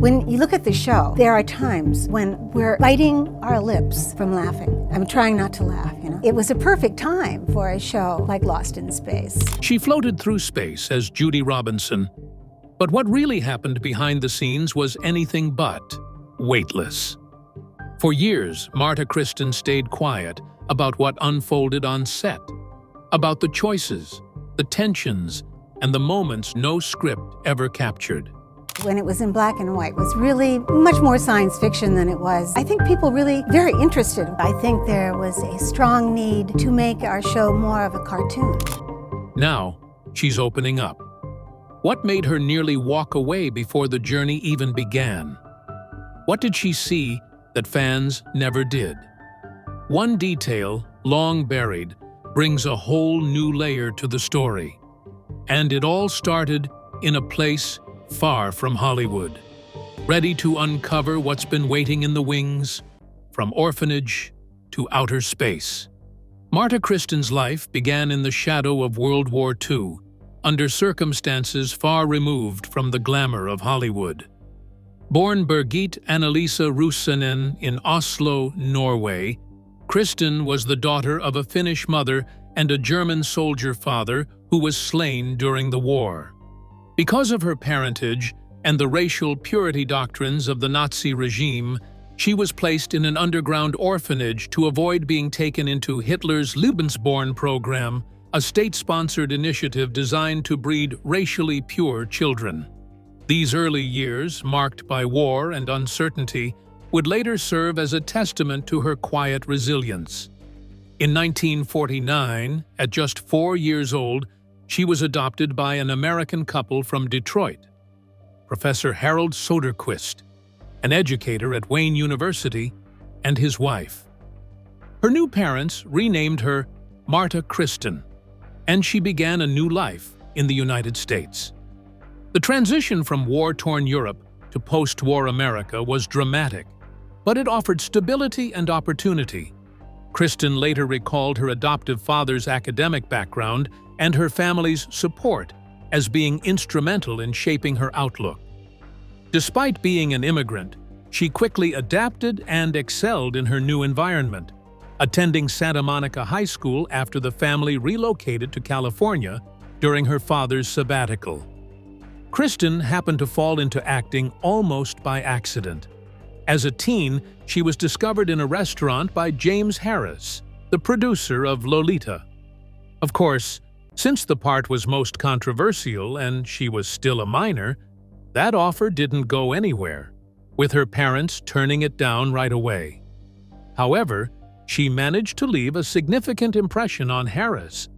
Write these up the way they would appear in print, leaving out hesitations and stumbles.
When you look at the show, there are times when we're biting our lips from laughing. I'm trying not to laugh, It was a perfect time for a show like Lost in Space. She floated through space as Judy Robinson, but what really happened behind the scenes was anything but weightless. For years, Marta Kristen stayed quiet about what unfolded on set, about the choices, the tensions, and the moments no script ever captured. When it was in black and white, it was really much more science fiction than it was. I think people really very interested. I think there was a strong need to make our show more of a cartoon. Now, she's opening up. What made her nearly walk away before the journey even began? What did she see that fans never did? One detail, long buried, brings a whole new layer to the story. And it all started in a place far from Hollywood, ready to uncover what's been waiting in the wings, from orphanage to outer space. Marta Kristen's life began in the shadow of World War II, under circumstances far removed from the glamour of Hollywood. Born Birgit Annalisa Rusanen in Oslo, Norway, Kristen was the daughter of a Finnish mother and a German soldier father who was slain during the war. Because of her parentage and the racial purity doctrines of the Nazi regime, she was placed in an underground orphanage to avoid being taken into Hitler's Lebensborn program, a state-sponsored initiative designed to breed racially pure children. These early years, marked by war and uncertainty, would later serve as a testament to her quiet resilience. In 1949, at just 4 years old, she was adopted by an American couple from Detroit, Professor Harold Soderquist, an educator at Wayne University, and his wife. Her new parents renamed her Marta Kristen, and she began a new life in the United States. The transition from war-torn Europe to post-war America was dramatic, but it offered stability and opportunity. Kristen later recalled her adoptive father's academic background and her family's support as being instrumental in shaping her outlook. Despite being an immigrant, she quickly adapted and excelled in her new environment, attending Santa Monica High School after the family relocated to California during her father's sabbatical. Kristen happened to fall into acting almost by accident. As a teen, she was discovered in a restaurant by James Harris, the producer of Lolita. Of course, since the part was most controversial and she was still a minor, that offer didn't go anywhere, with her parents turning it down right away. However, she managed to leave a significant impression on Harris,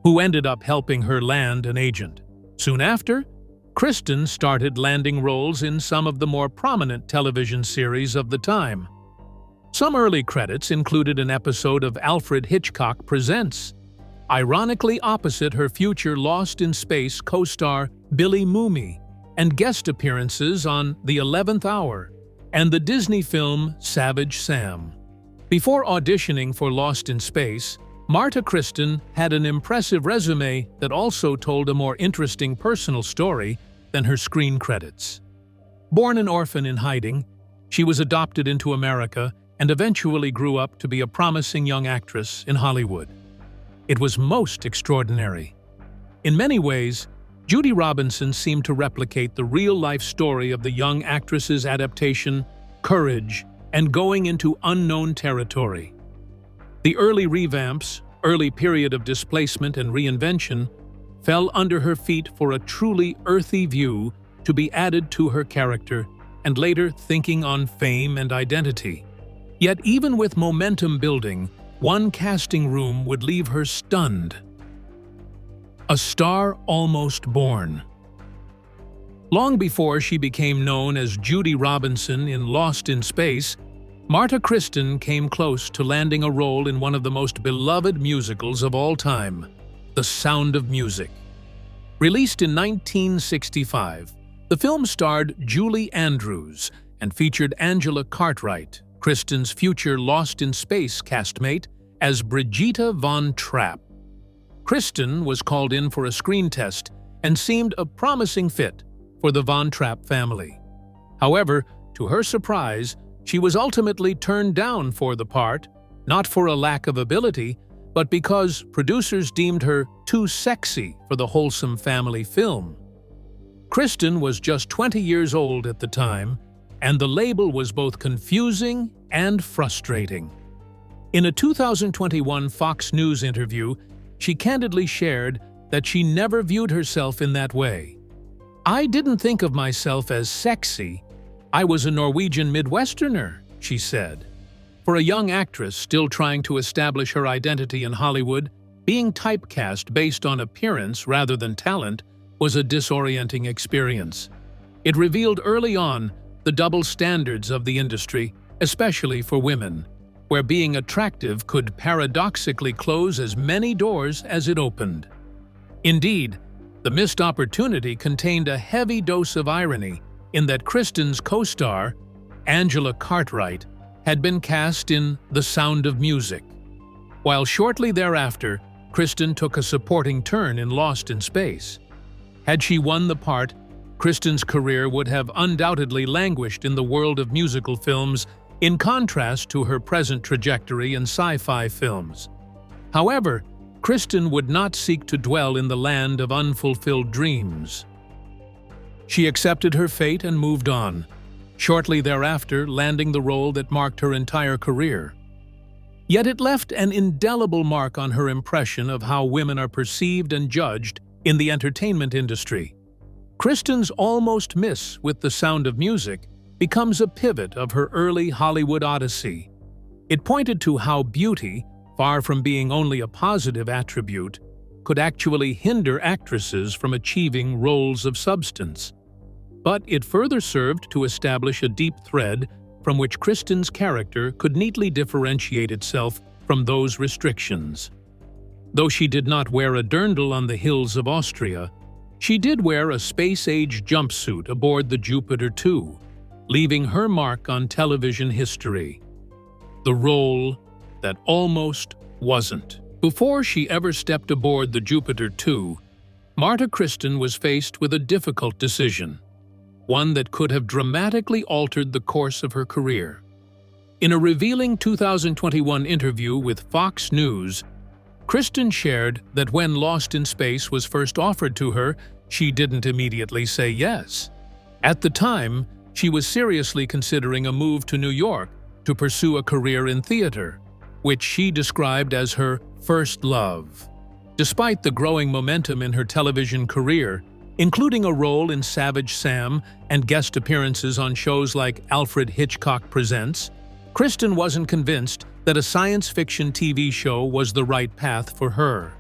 who ended up helping her land an agent. Soon after, Kristen started landing roles in some of the more prominent television series of the time. Some early credits included an episode of Alfred Hitchcock Presents, ironically opposite her future Lost in Space co-star Billy Mumy, and guest appearances on The 11th Hour and the Disney film Savage Sam. Before auditioning for Lost in Space, Marta Kristen had an impressive resume that also told a more interesting personal story than her screen credits. Born an orphan in hiding, she was adopted into America and eventually grew up to be a promising young actress in Hollywood. It was most extraordinary. In many ways, Judy Robinson seemed to replicate the real-life story of the young actress's adaptation, courage, and going into unknown territory. The early revamps, early period of displacement and reinvention, fell under her feet for a truly earthy view to be added to her character and later thinking on fame and identity. Yet even with momentum building, one casting room would leave her stunned. A star almost born. Long before she became known as Judy Robinson in Lost in Space, Marta Kristen came close to landing a role in one of the most beloved musicals of all time, The Sound of Music. Released in 1965, the film starred Julie Andrews and featured Angela Cartwright, Kristen's future Lost in Space castmate, as Brigitte von Trapp. Kristen was called in for a screen test and seemed a promising fit for the Von Trapp family. However, to her surprise, she was ultimately turned down for the part, not for a lack of ability, but because producers deemed her too sexy for the wholesome family film. Kristen was just 20 years old at the time, and the label was both confusing and frustrating. In a 2021 Fox News interview, she candidly shared that she never viewed herself in that way. "I didn't think of myself as sexy. I was a Norwegian Midwesterner," she said. For a young actress still trying to establish her identity in Hollywood, being typecast based on appearance rather than talent was a disorienting experience. It revealed early on the double standards of the industry, especially for women, where being attractive could paradoxically close as many doors as it opened. Indeed, the missed opportunity contained a heavy dose of irony in that Kristen's co-star, Angela Cartwright, had been cast in The Sound of Music, while shortly thereafter, Kristen took a supporting turn in Lost in Space. Had she won the part, Kristen's career would have undoubtedly languished in the world of musical films, in contrast to her present trajectory in sci-fi films. However, Kristen would not seek to dwell in the land of unfulfilled dreams. She accepted her fate and moved on, shortly thereafter landing the role that marked her entire career. Yet it left an indelible mark on her impression of how women are perceived and judged in the entertainment industry. Kristen's almost miss with The Sound of Music becomes a pivot of her early Hollywood odyssey. It pointed to how beauty, far from being only a positive attribute, could actually hinder actresses from achieving roles of substance. But it further served to establish a deep thread from which Kristen's character could neatly differentiate itself from those restrictions. Though she did not wear a dirndl on the hills of Austria, she did wear a space-age jumpsuit aboard the Jupiter 2, leaving her mark on television history. The role that almost wasn't. Before she ever stepped aboard the Jupiter 2, Marta Kristen was faced with a difficult decision, one that could have dramatically altered the course of her career. In a revealing 2021 interview with Fox News, Kristen shared that when Lost in Space was first offered to her, she didn't immediately say yes. At the time, she was seriously considering a move to New York to pursue a career in theater, which she described as her first love. Despite the growing momentum in her television career, including a role in Savage Sam and guest appearances on shows like Alfred Hitchcock Presents, Kristen wasn't convinced that a science fiction TV show was the right path for her.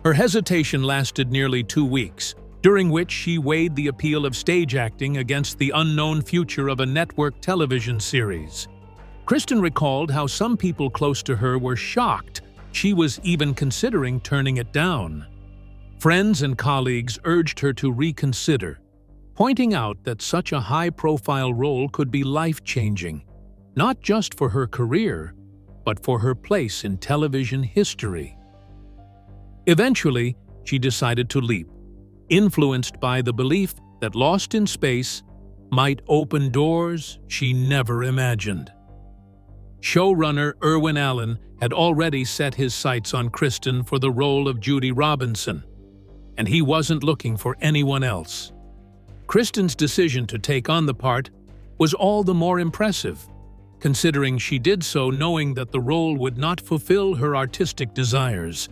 Her hesitation lasted nearly 2 weeks, during which she weighed the appeal of stage acting against the unknown future of a network television series. Kristen recalled how some people close to her were shocked she was even considering turning it down. Friends and colleagues urged her to reconsider, pointing out that such a high-profile role could be life-changing, not just for her career, but for her place in television history. Eventually, she decided to leap, influenced by the belief that Lost in Space might open doors she never imagined. Showrunner Irwin Allen had already set his sights on Kristen for the role of Judy Robinson, and he wasn't looking for anyone else. Kristen's decision to take on the part was all the more impressive, considering she did so knowing that the role would not fulfill her artistic desires.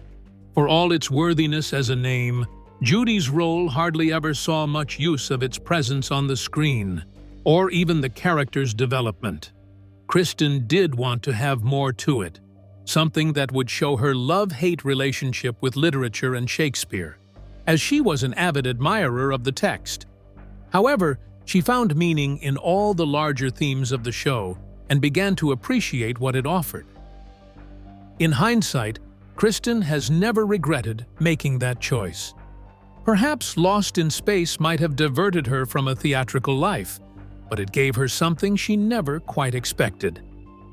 For all its worthiness as a name, Judy's role hardly ever saw much use of its presence on the screen, or even the character's development. Kristen did want to have more to it, something that would show her love-hate relationship with literature and Shakespeare, as she was an avid admirer of the text. However, she found meaning in all the larger themes of the show and began to appreciate what it offered. In hindsight, Kristen has never regretted making that choice. Perhaps Lost in Space might have diverted her from a theatrical life, but it gave her something she never quite expected: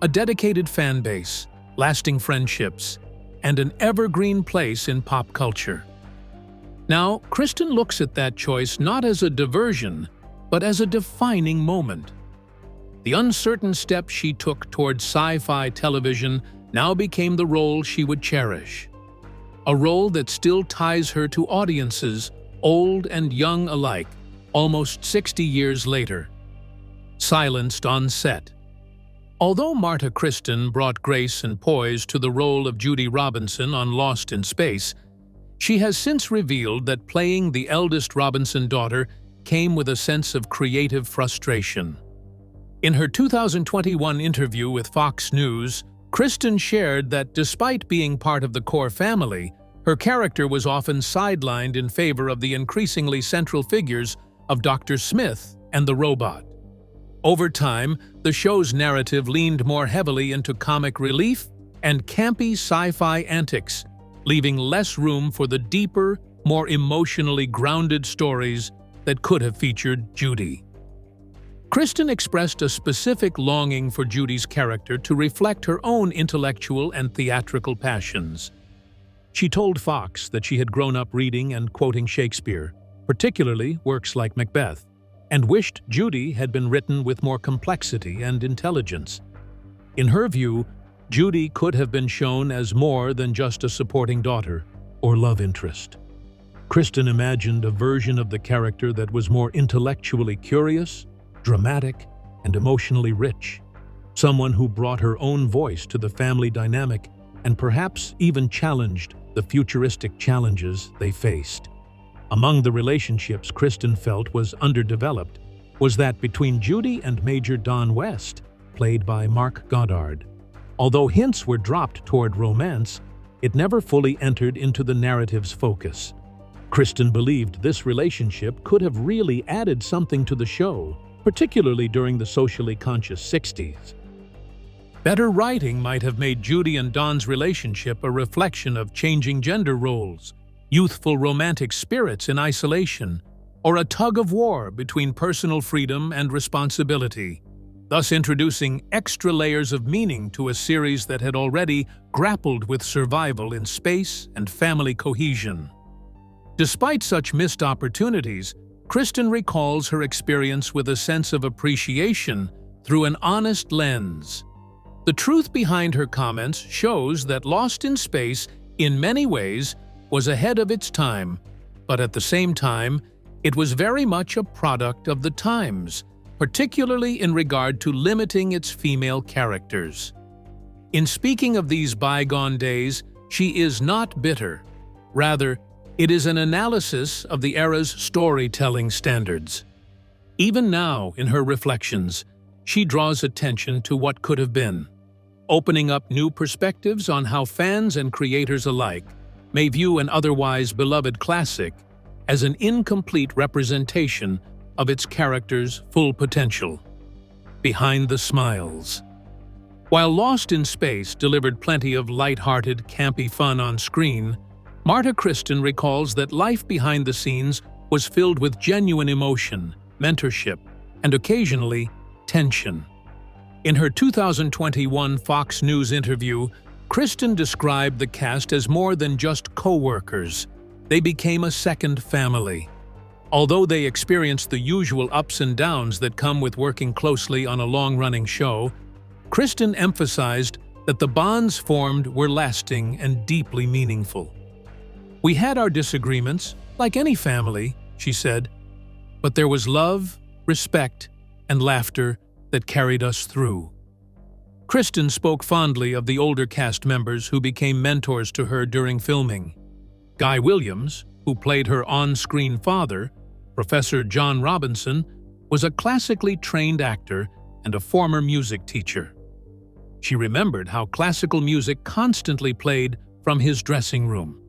a dedicated fan base, lasting friendships, and an evergreen place in pop culture. Now, Kristen looks at that choice not as a diversion, but as a defining moment. The uncertain step she took towards sci-fi television now became the role she would cherish. A role that still ties her to audiences, old and young alike, almost 60 years later. Silenced on set. Although Marta Kristen brought grace and poise to the role of Judy Robinson on Lost in Space, she has since revealed that playing the eldest Robinson daughter came with a sense of creative frustration. In her 2021 interview with Fox News, Kristen shared that despite being part of the core family, her character was often sidelined in favor of the increasingly central figures of Dr. Smith and the robot. Over time, the show's narrative leaned more heavily into comic relief and campy sci-fi antics, leaving less room for the deeper, more emotionally grounded stories that could have featured Judy. Kristen expressed a specific longing for Judy's character to reflect her own intellectual and theatrical passions. She told Fox that she had grown up reading and quoting Shakespeare, particularly works like Macbeth, and wished Judy had been written with more complexity and intelligence. In her view, Judy could have been shown as more than just a supporting daughter or love interest. Kristen imagined a version of the character that was more intellectually curious, dramatic, and emotionally rich. Someone who brought her own voice to the family dynamic and perhaps even challenged the futuristic challenges they faced. Among the relationships Kristen felt was underdeveloped was that between Judy and Major Don West, played by Mark Goddard. Although hints were dropped toward romance, it never fully entered into the narrative's focus. Kristen believed this relationship could have really added something to the show, particularly during the socially conscious 60s. Better writing might have made Judy and Don's relationship a reflection of changing gender roles, youthful romantic spirits in isolation, or a tug-of-war between personal freedom and responsibility, thus introducing extra layers of meaning to a series that had already grappled with survival in space and family cohesion. Despite such missed opportunities, Kristen recalls her experience with a sense of appreciation through an honest lens. The truth behind her comments shows that Lost in Space, in many ways, was ahead of its time, but at the same time, it was very much a product of the times, particularly in regard to limiting its female characters. In speaking of these bygone days, she is not bitter. Rather, it is an analysis of the era's storytelling standards. Even now, in her reflections, she draws attention to what could have been, opening up new perspectives on how fans and creators alike may view an otherwise beloved classic as an incomplete representation of its character's full potential. Behind the smiles. While Lost in Space delivered plenty of light-hearted, campy fun on screen, Marta Kristen recalls that life behind the scenes was filled with genuine emotion, mentorship, and occasionally, tension. In her 2021 Fox News interview, Kristen described the cast as more than just co-workers. They became a second family. Although they experienced the usual ups and downs that come with working closely on a long-running show, Kristen emphasized that the bonds formed were lasting and deeply meaningful. "We had our disagreements, like any family," she said, "but there was love, respect, and laughter that carried us through." Kristen spoke fondly of the older cast members who became mentors to her during filming. Guy Williams, who played her on-screen father, Professor John Robinson, was a classically trained actor and a former music teacher. She remembered how classical music constantly played from his dressing room,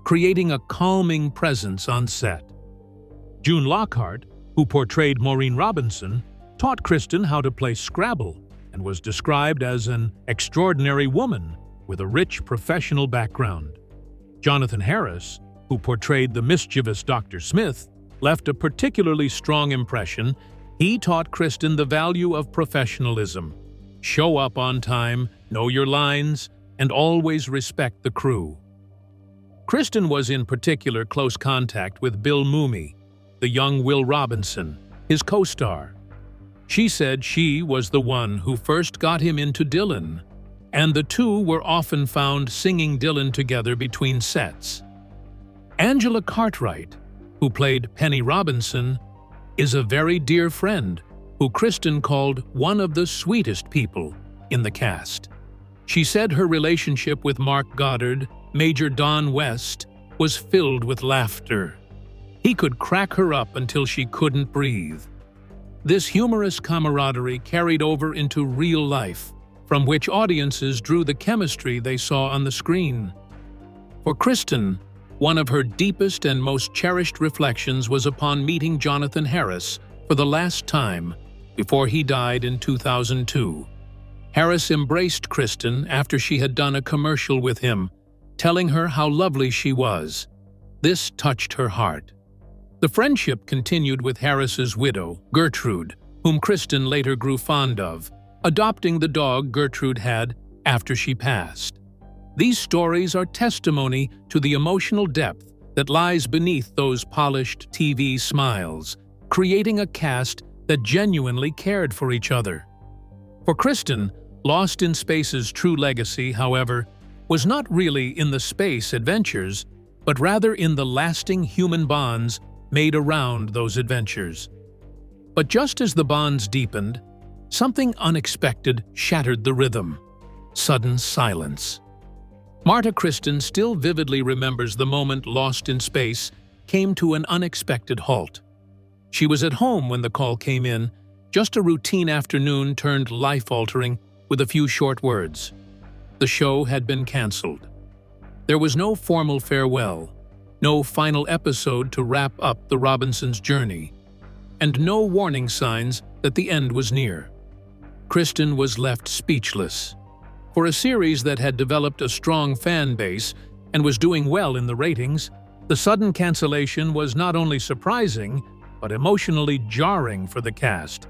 creating a calming presence on set. June Lockhart, who portrayed Maureen Robinson, taught Kristen how to play Scrabble and was described as an extraordinary woman with a rich professional background. Jonathan Harris, who portrayed the mischievous Dr. Smith, left a particularly strong impression. He taught Kristen the value of professionalism. Show up on time, know your lines, and always respect the crew. Kristen was in particular close contact with Bill Mumy, the young Will Robinson, his co-star. She said she was the one who first got him into Dylan, and the two were often found singing Dylan together between sets. Angela Cartwright, who played Penny Robinson, is a very dear friend who Kristen called one of the sweetest people in the cast. She said her relationship with Mark Goddard, Major Don West, was filled with laughter. He could crack her up until she couldn't breathe. This humorous camaraderie carried over into real life, from which audiences drew the chemistry they saw on the screen. For Kristen, one of her deepest and most cherished reflections was upon meeting Jonathan Harris for the last time before he died in 2002. Harris embraced Kristen after she had done a commercial with him, telling her how lovely she was. This touched her heart. The friendship continued with Harris's widow, Gertrude, whom Kristen later grew fond of, adopting the dog Gertrude had after she passed. These stories are testimony to the emotional depth that lies beneath those polished TV smiles, creating a cast that genuinely cared for each other. For Kristen, Lost in Space's true legacy, however, was not really in the space adventures, but rather in the lasting human bonds made around those adventures. But just as the bonds deepened, something unexpected shattered the rhythm: sudden silence. Marta Kristen still vividly remembers the moment Lost in Space came to an unexpected halt. She was at home when the call came in, just a routine afternoon turned life-altering with a few short words. The show had been canceled. There was no formal farewell, no final episode to wrap up the Robinsons' journey, and no warning signs that the end was near. Kristen was left speechless. For a series that had developed a strong fan base and was doing well in the ratings, the sudden cancellation was not only surprising, but emotionally jarring for the cast.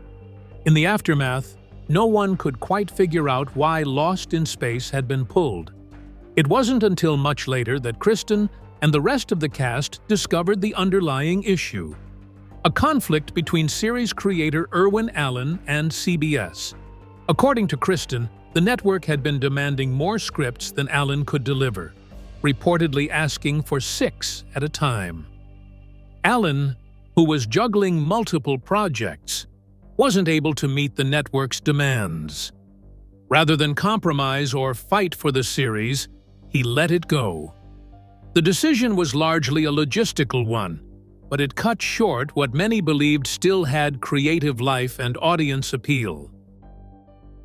In the aftermath, no one could quite figure out why Lost in Space had been pulled. It wasn't until much later that Kristen and the rest of the cast discovered the underlying issue: a conflict between series creator Irwin Allen and CBS. According to Kristen, the network had been demanding more scripts than Allen could deliver, reportedly asking for 6 at a time. Allen, who was juggling multiple projects, wasn't able to meet the network's demands. Rather than compromise or fight for the series, he let it go. The decision was largely a logistical one, but it cut short what many believed still had creative life and audience appeal.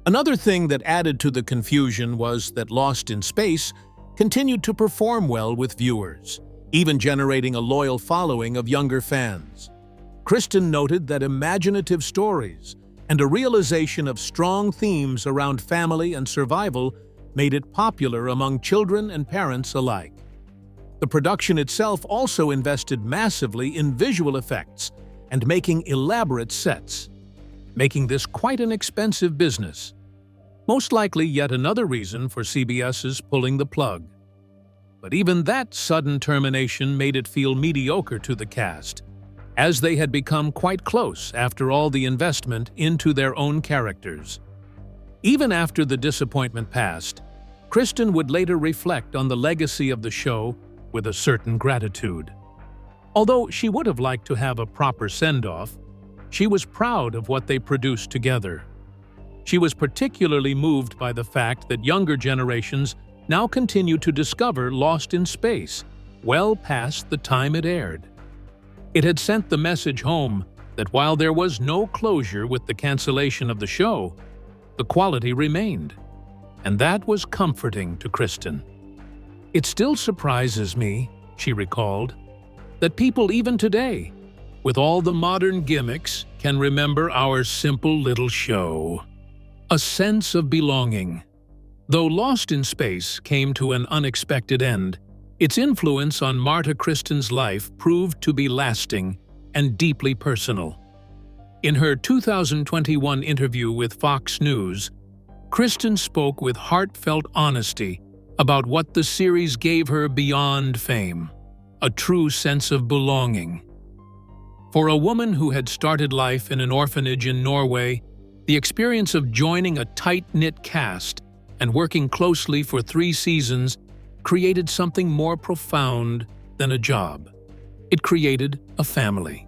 Another thing that added to the confusion was that Lost in Space continued to perform well with viewers, even generating a loyal following of younger fans. Kristen noted that imaginative stories and a realization of strong themes around family and survival made it popular among children and parents alike. The production itself also invested massively in visual effects and making elaborate sets, making this quite an expensive business. Most likely yet another reason for CBS's pulling the plug. But even that sudden termination made it feel mediocre to the cast, as they had become quite close after all the investment into their own characters. Even after the disappointment passed, Kristen would later reflect on the legacy of the show with a certain gratitude. Although she would have liked to have a proper send-off, she was proud of what they produced together. She was particularly moved by the fact that younger generations now continue to discover Lost in Space, well past the time it aired. It had sent the message home that while there was no closure with the cancellation of the show, the quality remained, and that was comforting to Kristen. "It still surprises me," she recalled, "that people even today, with all the modern gimmicks, can remember our simple little show." A sense of belonging. Though Lost in Space came to an unexpected end, its influence on Marta Kristen's life proved to be lasting and deeply personal. In her 2021 interview with Fox News, Kristen spoke with heartfelt honesty about what the series gave her beyond fame: a true sense of belonging. For a woman who had started life in an orphanage in Norway, the experience of joining a tight-knit cast and working closely for 3 seasons created something more profound than a job. It created a family.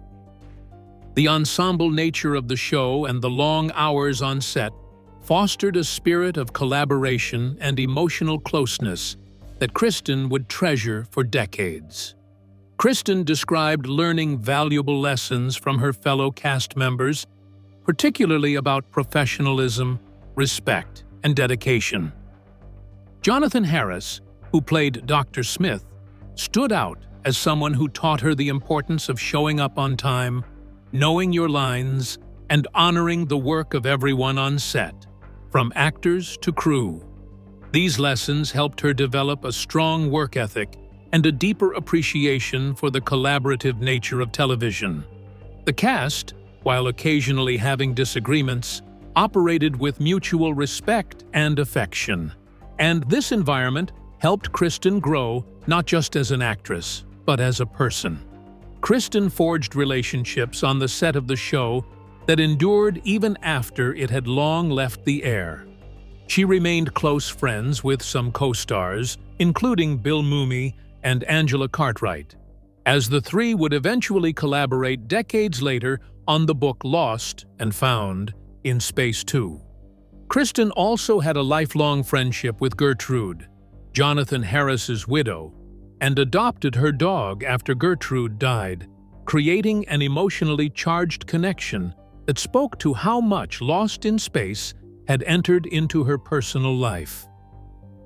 The ensemble nature of the show and the long hours on set fostered a spirit of collaboration and emotional closeness that Kristen would treasure for decades. Kristen described learning valuable lessons from her fellow cast members, particularly about professionalism, respect, and dedication. Jonathan Harris, who played Dr. Smith, stood out as someone who taught her the importance of showing up on time, knowing your lines, and honoring the work of everyone on set, from actors to crew. These lessons helped her develop a strong work ethic and a deeper appreciation for the collaborative nature of television. The cast, while occasionally having disagreements, operated with mutual respect and affection. And this environment helped Kristen grow not just as an actress, but as a person. Kristen forged relationships on the set of the show that endured even after it had long left the air. She remained close friends with some co-stars, including Bill Mumy and Angela Cartwright, as the 3 would eventually collaborate decades later on the book Lost and Found in Space 2. Kristen also had a lifelong friendship with Gertrude, Jonathan Harris's widow, and adopted her dog after Gertrude died, creating an emotionally charged connection that spoke to how much Lost in Space had entered into her personal life.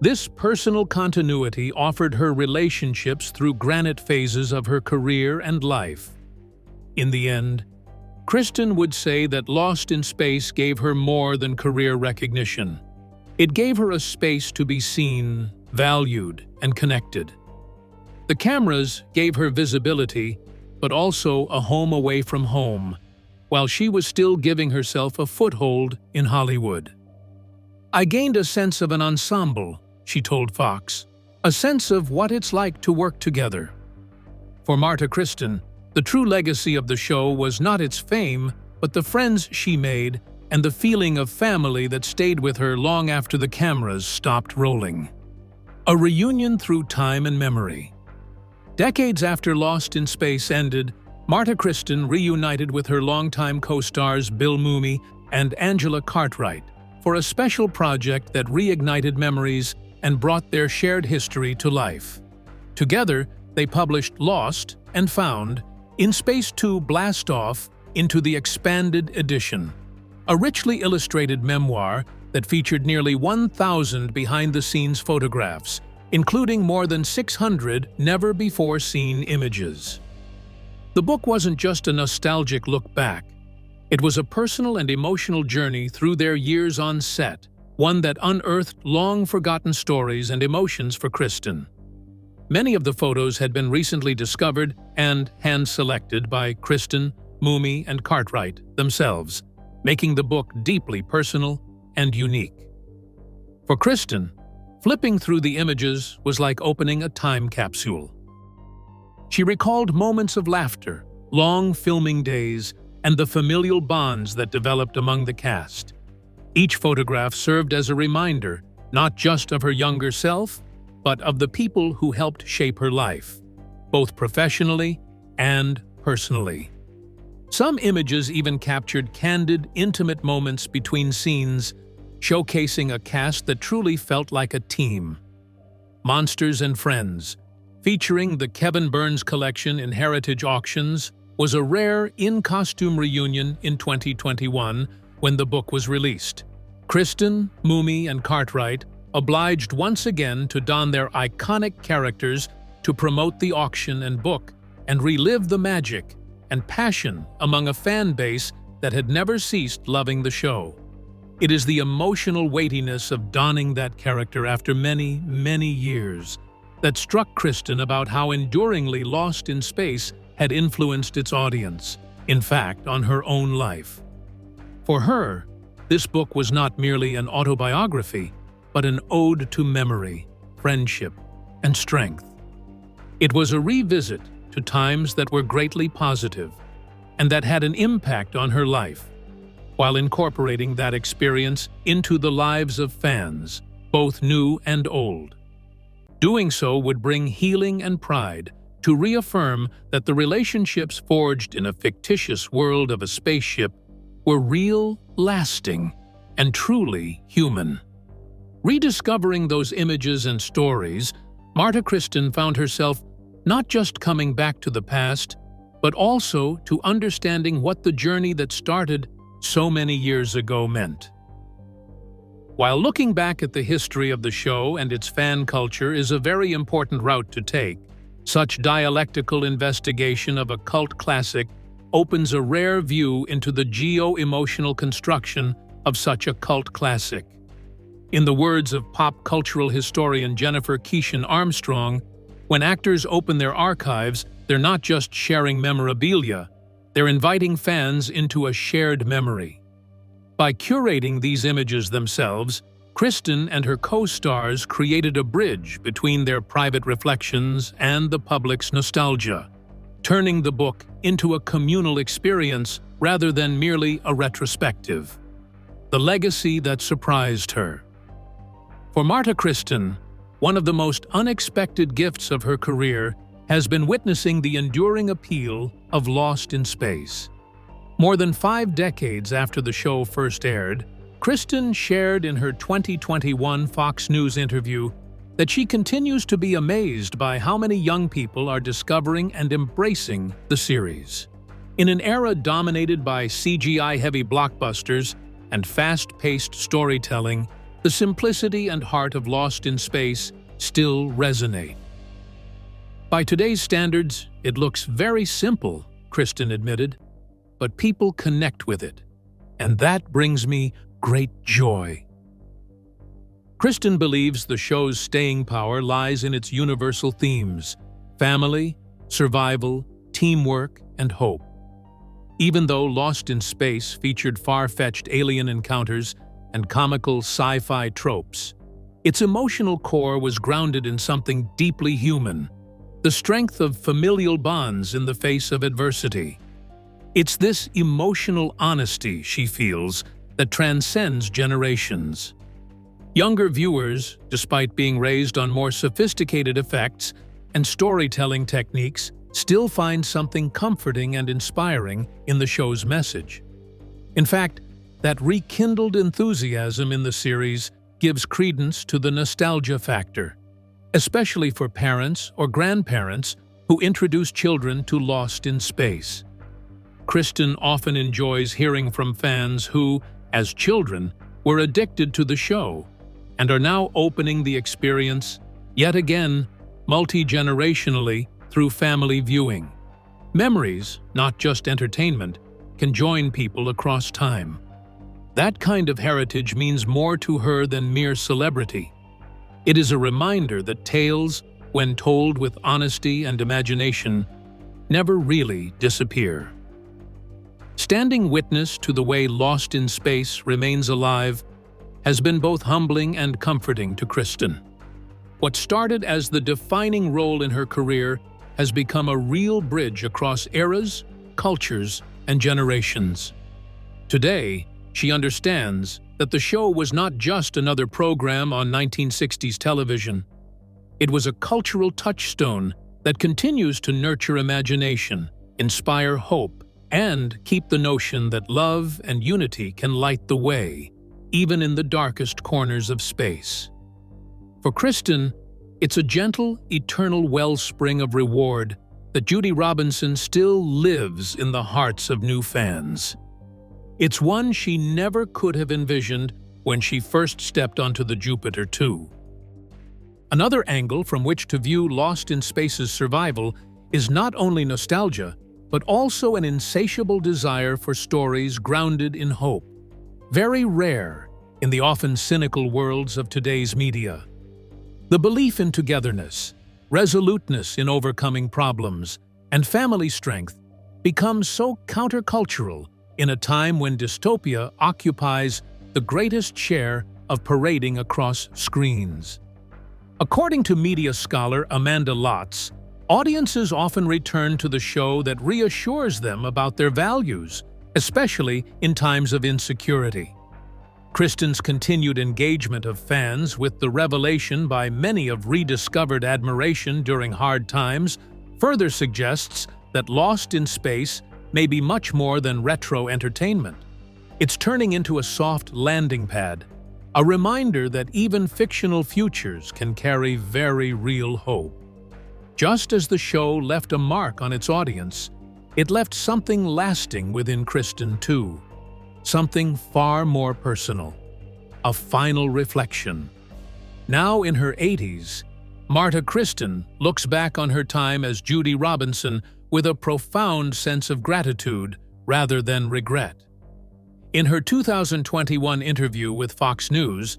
This personal continuity offered her relationships through granite phases of her career and life. In the end, Kristen would say that Lost in Space gave her more than career recognition. It gave her a space to be seen, valued, and connected. The cameras gave her visibility, but also a home away from home, while she was still giving herself a foothold in Hollywood. "I gained a sense of an ensemble," she told Fox, "a sense of what it's like to work together." For Marta Kristen, the true legacy of the show was not its fame, but the friends she made and the feeling of family that stayed with her long after the cameras stopped rolling. A reunion through time and memory. Decades after Lost in Space ended, Marta Kristen reunited with her longtime co-stars Bill Mumy and Angela Cartwright for a special project that reignited memories and brought their shared history to life. Together, they published Lost and Found in Space 2 Blast Off into the Expanded Edition, a richly illustrated memoir that featured nearly 1,000 behind-the-scenes photographs, including more than 600 never-before-seen images. The book wasn't just a nostalgic look back. It was a personal and emotional journey through their years on set, one that unearthed long-forgotten stories and emotions for Kristen. Many of the photos had been recently discovered and hand-selected by Kristen, Mumy, and Cartwright themselves, making the book deeply personal and unique. For Kristen, flipping through the images was like opening a time capsule. She recalled moments of laughter, long filming days, and the familial bonds that developed among the cast. Each photograph served as a reminder, not just of her younger self, but of the people who helped shape her life, both professionally and personally. Some images even captured candid, intimate moments between scenes, showcasing a cast that truly felt like a team. Monsters and Friends, featuring the Kevin Burns collection in Heritage Auctions, was a rare in-costume reunion in 2021 when the book was released. Kristen, Mumy, and Cartwright obliged once again to don their iconic characters to promote the auction and book and relive the magic and passion among a fan base that had never ceased loving the show. It is the emotional weightiness of donning that character after many, many years that struck Kristen about how enduringly Lost in Space had influenced its audience, in fact, on her own life. For her, this book was not merely an autobiography, but an ode to memory, friendship, and strength. It was a revisit to times that were greatly positive, and that had an impact on her life, while incorporating that experience into the lives of fans, both new and old. Doing so would bring healing and pride to reaffirm that the relationships forged in a fictitious world of a spaceship were real, lasting, and truly human. Rediscovering those images and stories, Marta Kristen found herself not just coming back to the past, but also to understanding what the journey that started so many years ago meant. While looking back at the history of the show and its fan culture is a very important route to take, such dialectical investigation of a cult classic opens a rare view into the geo-emotional construction of such a cult classic. In the words of pop cultural historian Jennifer Keeshan Armstrong, when actors open their archives, they're not just sharing memorabilia, they're inviting fans into a shared memory. By curating these images themselves, Kristen and her co-stars created a bridge between their private reflections and the public's nostalgia, turning the book into a communal experience rather than merely a retrospective. The legacy that surprised her. For Marta Kristen, one of the most unexpected gifts of her career has been witnessing the enduring appeal of Lost in Space. More than 5 decades after the show first aired, Kristen shared in her 2021 Fox News interview that she continues to be amazed by how many young people are discovering and embracing the series. In an era dominated by CGI-heavy blockbusters and fast-paced storytelling, the simplicity and heart of Lost in Space still resonate. By today's standards, it looks very simple, Kristen admitted, but people connect with it, and that brings me great joy. Kristen believes the show's staying power lies in its universal themes: family, survival, teamwork, and hope. Even though Lost in Space featured far-fetched alien encounters and comical sci-fi tropes, its emotional core was grounded in something deeply human: the strength of familial bonds in the face of adversity. It's this emotional honesty, she feels, that transcends generations. Younger viewers, despite being raised on more sophisticated effects and storytelling techniques, still find something comforting and inspiring in the show's message. In fact, that rekindled enthusiasm in the series gives credence to the nostalgia factor, especially for parents or grandparents who introduce children to Lost in Space. Kristen often enjoys hearing from fans who, as children, were addicted to the show and are now opening the experience, yet again, multi-generationally through family viewing. Memories, not just entertainment, can join people across time. That kind of heritage means more to her than mere celebrity. It is a reminder that tales, when told with honesty and imagination, never really disappear. Standing witness to the way Lost in Space remains alive has been both humbling and comforting to Kristen. What started as the defining role in her career has become a real bridge across eras, cultures, and generations. Today, she understands that the show was not just another program on 1960s television. It was a cultural touchstone that continues to nurture imagination, inspire hope, and keep the notion that love and unity can light the way, even in the darkest corners of space. For Kristen, it's a gentle, eternal wellspring of reward that Judy Robinson still lives in the hearts of new fans. It's one she never could have envisioned when she first stepped onto the Jupiter 2. Another angle from which to view Lost in Space's survival is not only nostalgia, but also an insatiable desire for stories grounded in hope, very rare in the often cynical worlds of today's media. The belief in togetherness, resoluteness in overcoming problems, and family strength becomes so countercultural in a time when dystopia occupies the greatest share of parading across screens. According to media scholar Amanda Lotz, Audiences often return to the show that reassures them about their values, especially in times of insecurity. Kristen's continued engagement of fans with the revelation by many of rediscovered admiration during hard times further suggests that Lost in Space may be much more than retro entertainment. It's turning into a soft landing pad, a reminder that even fictional futures can carry very real hope. Just as the show left a mark on its audience, it left something lasting within Kristen too. Something far more personal. A final reflection. Now in her 80s, Marta Kristen looks back on her time as Judy Robinson with a profound sense of gratitude rather than regret. In her 2021 interview with Fox News,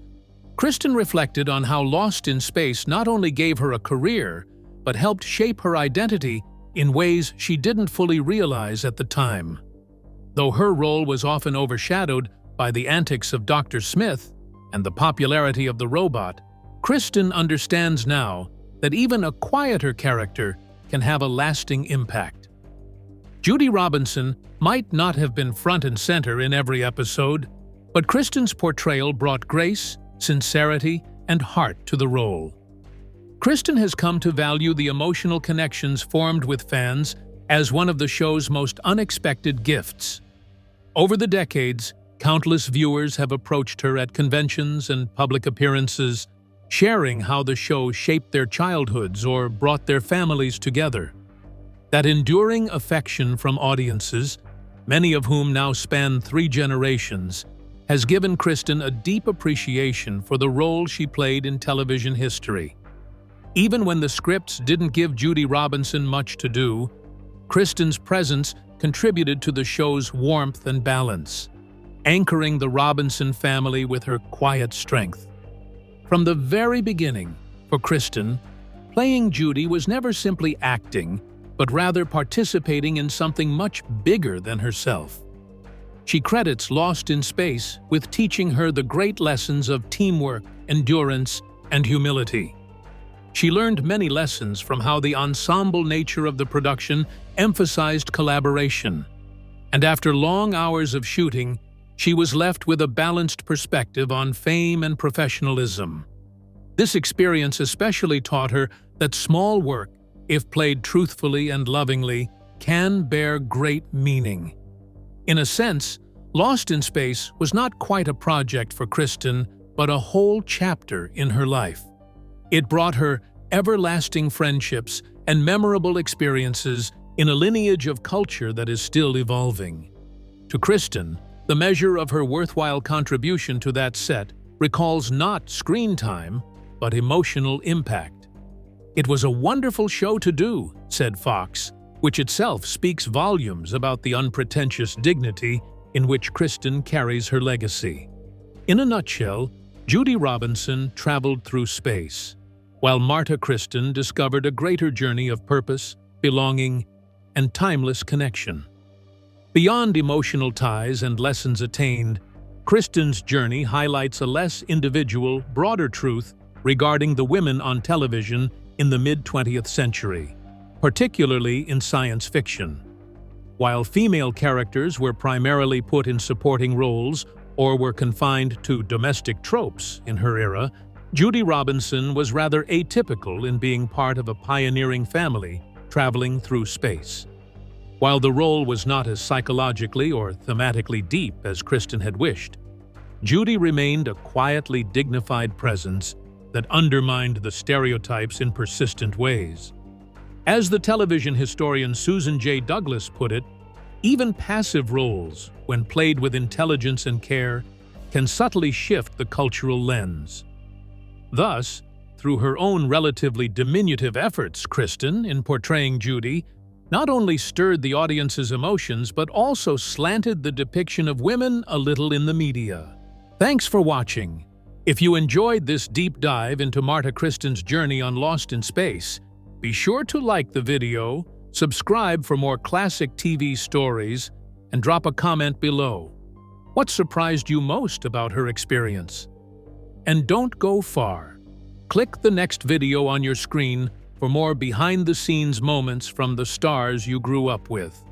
Kristen reflected on how Lost in Space not only gave her a career, but helped shape her identity in ways she didn't fully realize at the time. Though her role was often overshadowed by the antics of Dr. Smith and the popularity of the robot, Kristen understands now that even a quieter character can have a lasting impact. Judy Robinson might not have been front and center in every episode, but Kristen's portrayal brought grace, sincerity, and heart to the role. Kristen has come to value the emotional connections formed with fans as one of the show's most unexpected gifts. Over the decades, countless viewers have approached her at conventions and public appearances, sharing how the show shaped their childhoods or brought their families together. That enduring affection from audiences, many of whom now span 3 generations, has given Kristen a deep appreciation for the role she played in television history. Even when the scripts didn't give Judy Robinson much to do, Kristen's presence contributed to the show's warmth and balance, anchoring the Robinson family with her quiet strength. From the very beginning, for Kristen, playing Judy was never simply acting, but rather participating in something much bigger than herself. She credits Lost in Space with teaching her the great lessons of teamwork, endurance, and humility. She learned many lessons from how the ensemble nature of the production emphasized collaboration. And after long hours of shooting, she was left with a balanced perspective on fame and professionalism. This experience especially taught her that small work, if played truthfully and lovingly, can bear great meaning. In a sense, Lost in Space was not quite a project for Kristen, but a whole chapter in her life. It brought her everlasting friendships and memorable experiences in a lineage of culture that is still evolving. To Kristen, the measure of her worthwhile contribution to that set recalls not screen time, but emotional impact. "It was a wonderful show to do," said Fox, which itself speaks volumes about the unpretentious dignity in which Kristen carries her legacy. In a nutshell, Judy Robinson traveled through space, while Marta Kristen discovered a greater journey of purpose, belonging, and timeless connection. Beyond emotional ties and lessons attained, Kristen's journey highlights a less individual, broader truth regarding the women on television in the mid-20th century, particularly in science fiction. While female characters were primarily put in supporting roles or were confined to domestic tropes in her era, Judy Robinson was rather atypical in being part of a pioneering family traveling through space. While the role was not as psychologically or thematically deep as Kristen had wished, Judy remained a quietly dignified presence that undermined the stereotypes in persistent ways. As the television historian Susan J. Douglas put it, even passive roles, when played with intelligence and care, can subtly shift the cultural lens. Thus, through her own relatively diminutive efforts, Kristen, in portraying Judy, not only stirred the audience's emotions but also slanted the depiction of women a little in the media. Thanks for watching. If you enjoyed this deep dive into Marta Kristen's journey on Lost in Space, be sure to like the video, subscribe for more classic TV stories, and drop a comment below. What surprised you most about her experience? And don't go far. Click the next video on your screen for for more behind-the-scenes moments from the stars you grew up with.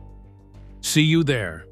See you there.